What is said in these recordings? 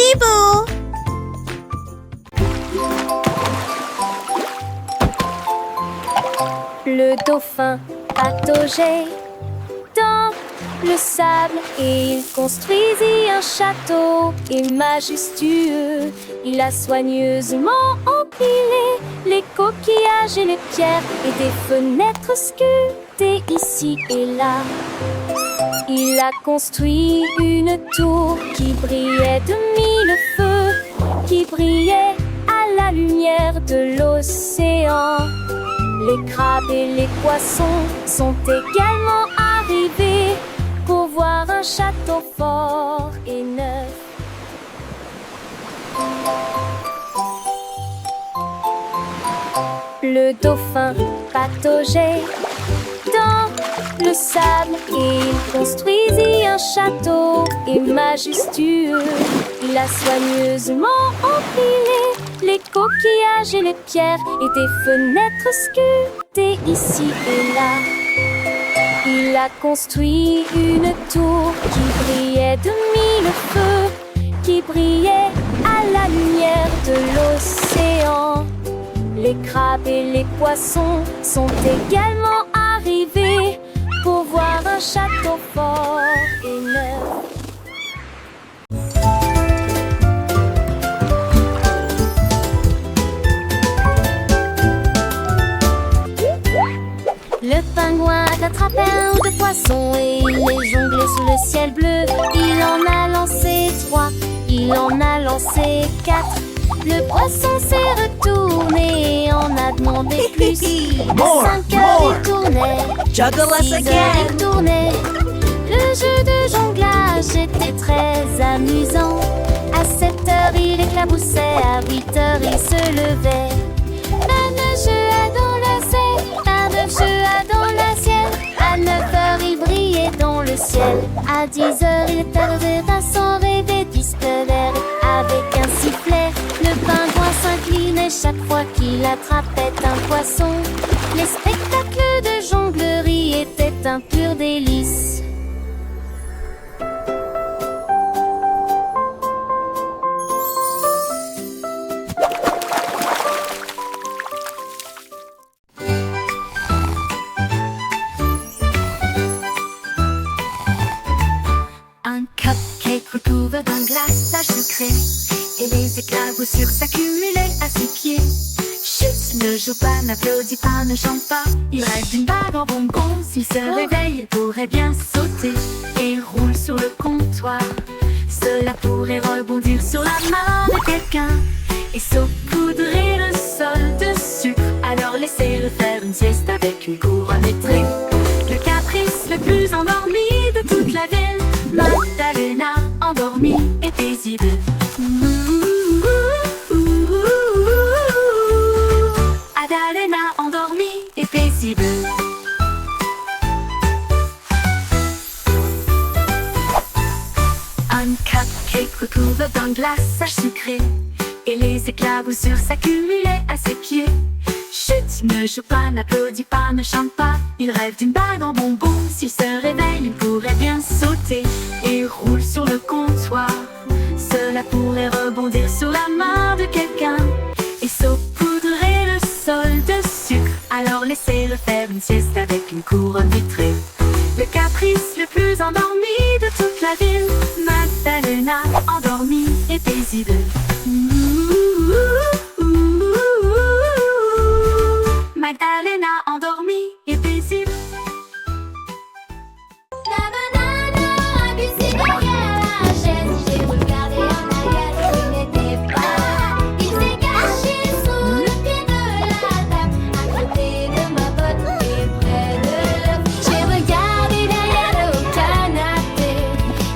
Bibou. Le dauphin pataugeait dans le sable et il construisit un château et majestueux. Il a soigneusement empilé les coquillages et les pierres et des fenêtres sculptées ici et là. Il a construit une tour qui brillait de mille feux, qui brillait à la lumière de l'océan. Les crabes et les poissons sont également arrivés pour voir un château fort et neuf. Le dauphin pataugeait dans le sable et il construisit un château et majestueux. Il a soigneusement empilé les coquillages et les pierres et des fenêtres sculptées ici et là. Il a construit une tour qui brillait de mille feux, qui brillait à la lumière de l'océan. Les crabes et les poissons sont également arrivés pour voir un château fort et neuf. Le pingouin attrapait un ou deux poissons et il les jonglait sous le ciel bleu. Il en a lancé 3, il en a lancé 4. Le poisson s'est retourné et en a demandé plus. À 5 heures il tournait, Juggle us 6 heures again. il tournait. Le jeu de jonglage était très amusant. À 7 heures il éclaboussait, à 8 heures il se levait. Un jeu a dans le ciel, un jeu a dans le ciel. À 9 heures il brillait dans le ciel. À 10 heures il tardait à son réveil disparaît avec un sifflet. Le pingouin s'inclinait chaque fois qu'il attrapait un poisson. Les spectacles de jonglerie étaient un pur délice. Un cupcake recouvert d'un glaçage sucré et les éclaboussures s'accumulaient à ses pieds. Chut, ne joue pas, n'applaudis pas, ne chante pas. Il rêve d'une bague en bonbons. S'il se réveille, il pourrait bien sauter et roule sur le comptoir. Cela pourrait rebondir sur la main de quelqu'un et saupoudrer le sol de sucre. Alors laissez-le faire une sieste avec une couronne étrée. Le caprice le plus endormi de toute la ville, Magdalena, endormie et paisible. Adalena, endormie et paisible. Un cupcake recouvert d'un glaçage sucré et les éclaboussures s'accumulaient à ses pieds. Chut, ne joue pas, n'applaudis pas, ne chante pas. Il rêve d'une bague en bonbons. S'il se réveille, il pourrait bien sauter et roule sur le comptoir. Cela pourrait rebondir sur la main de quelqu'un et saupoudrer le sol de sucre. Alors laissez-le faire une sieste avec une couronne vitrée. Le caprice le plus endormi de toute la ville, Magdalena, endormie et paisible. Magdalena, endormie et paisible. La banane a glissé derrière la chaise. J'ai regardé en arrière, il n'était pas là. Il s'est caché sous le pied de la table, à côté de ma botte et près de l'œuf. J'ai regardé derrière le canapé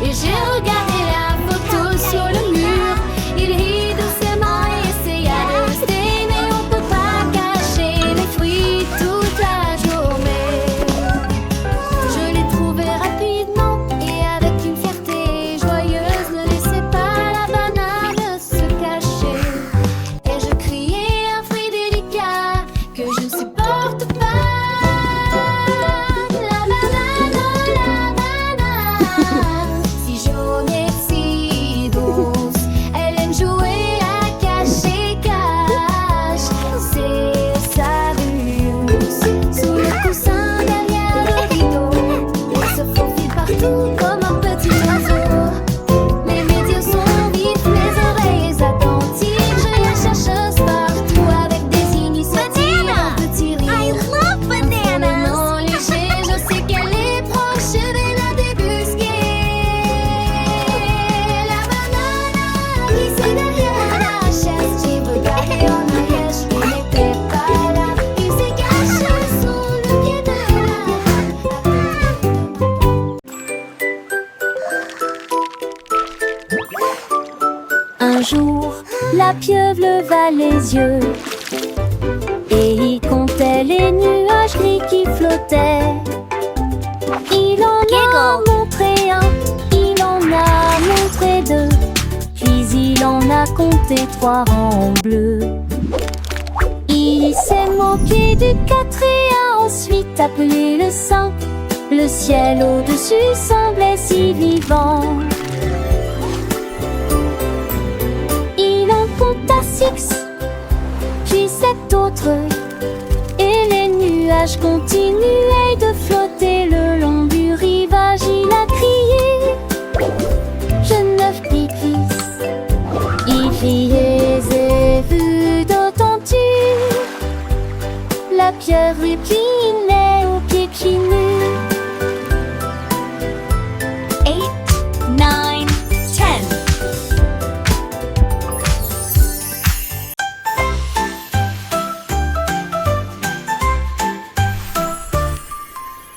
et j'ai regardé la photo sur le mur. Il rit doucement et essaya de rester, mais on peut pas cacher les fruits toute la journée. Je l'ai trouvé rapidement et avec une fierté joyeuse, ne laissez pas la banane se cacher. Et je criais un fruit délicat que je ne supporte pas. La banane, si jaune et si douce, elle doux comme un petit oiseau. Mes yeux sont vifs, mes oreilles attentives. Je les cherche partout avec des initiatives. Un petit rire, non léger, je sais qu'elle est proche, je vais la débusquer. La banane glissée derrière la chaise. J'ai regardé en arrière, je n'étais pas là. Il s'est caché sous le pied de Un jour, la pieuvre leva les yeux et il comptait les nuages gris qui flottaient. Il en a montré un, il en a montré deux, puis il en a compté 3 en bleu. Il s'est moqué du 4 et a ensuite appelé le 5. Le ciel au-dessus semblait si vivant. Il en compta 6, puis 7 autres, et les nuages continuaient de flotter le long du rivage. Il a crié: je 9 piquis. Il criait: j'ai vu d'autant-tu. La pieuvre épinait aux pieds qui nus. 8, 9, 10.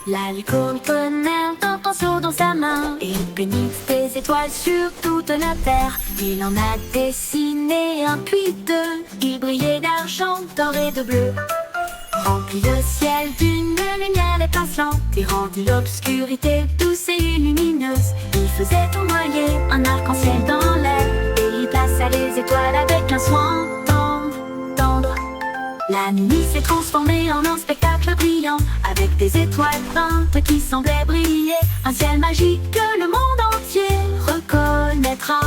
L'alcool connaît un pinceau dans sa main. Il peignit des étoiles sur toute la terre. Il en a dessiné un puis 2. Il brillait d'argent, d'or et de bleu. Remplit le ciel d'une lumière étincelante et rendit l'obscurité douce et lumineuse. Il faisait tournoyer un arc-en-ciel dans l'air et il plaça les étoiles avec un soin tendre. La nuit s'est transformée en un spectacle brillant avec des étoiles peintes qui semblaient briller. Un ciel magique que le monde entier reconnaîtra.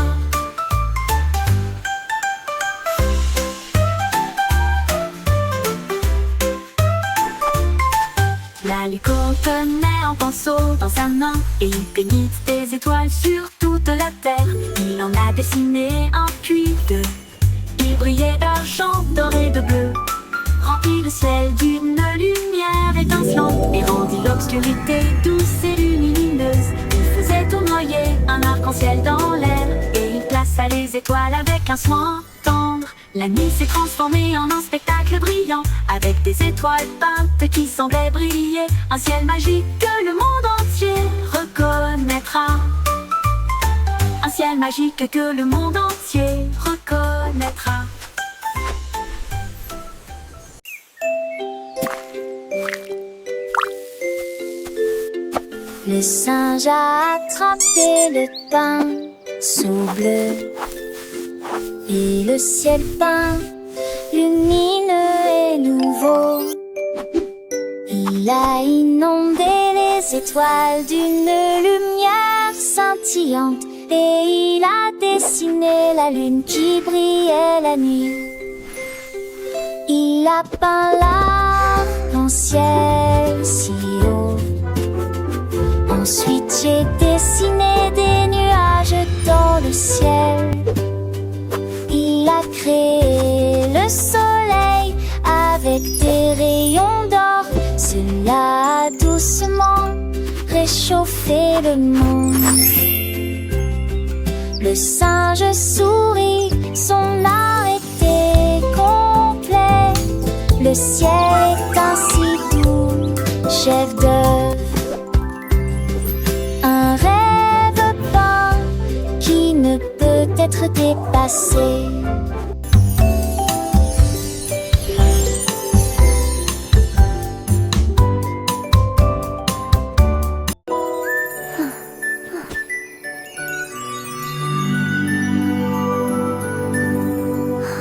La licorne tenait un pinceau dans sa main et il peignit des étoiles sur toute la terre. Il en a dessiné un puis 2. Il brillait d'argent, d'or et de bleu. Remplit le ciel d'une lumière étincelante et rendit l'obscurité douce et lumineuse. Il faisait tournoyer un arc-en-ciel dans l'air et il plaça les étoiles avec un soin tendre. La nuit s'est transformée en un spectacle brillant avec des étoiles peintes qui semblaient briller. Un ciel magique que le monde entier reconnaîtra. Un ciel magique que le monde entier reconnaîtra. Le singe a attrapé le pinceau bleu et le ciel peint, lumineux et nouveau. Il a inondé les étoiles d'une lumière scintillante et il a dessiné la lune qui brillait la nuit. Il a peint l'arc-en-ciel si haut. Ensuite j'ai dessiné des nuages dans le ciel. Il a créé le soleil avec des rayons d'or. Cela a doucement réchauffé le monde. Le singe sourit, son art était complet. Le ciel est ainsi doux, chef d'œuvre. Un rêve peint qui ne peut être dépassé.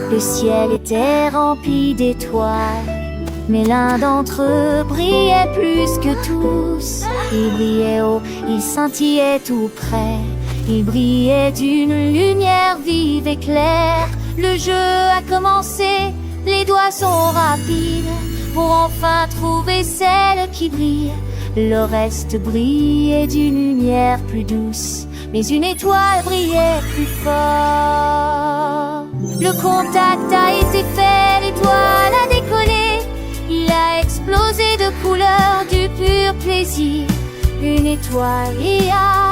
Le ciel était rempli d'étoiles, mais l'un d'entre eux brillait plus que tous. Il brillait haut, il scintillait tout près. Il brillait d'une lumière vive et claire. Le jeu a commencé, les doigts sont rapides pour enfin trouver celle qui brille. Le reste brillait d'une lumière plus douce, mais une étoile brillait plus fort. Le contact a été fait, l'étoile a décollé. Il a explosé de couleurs, du pur plaisir. Une étoile y a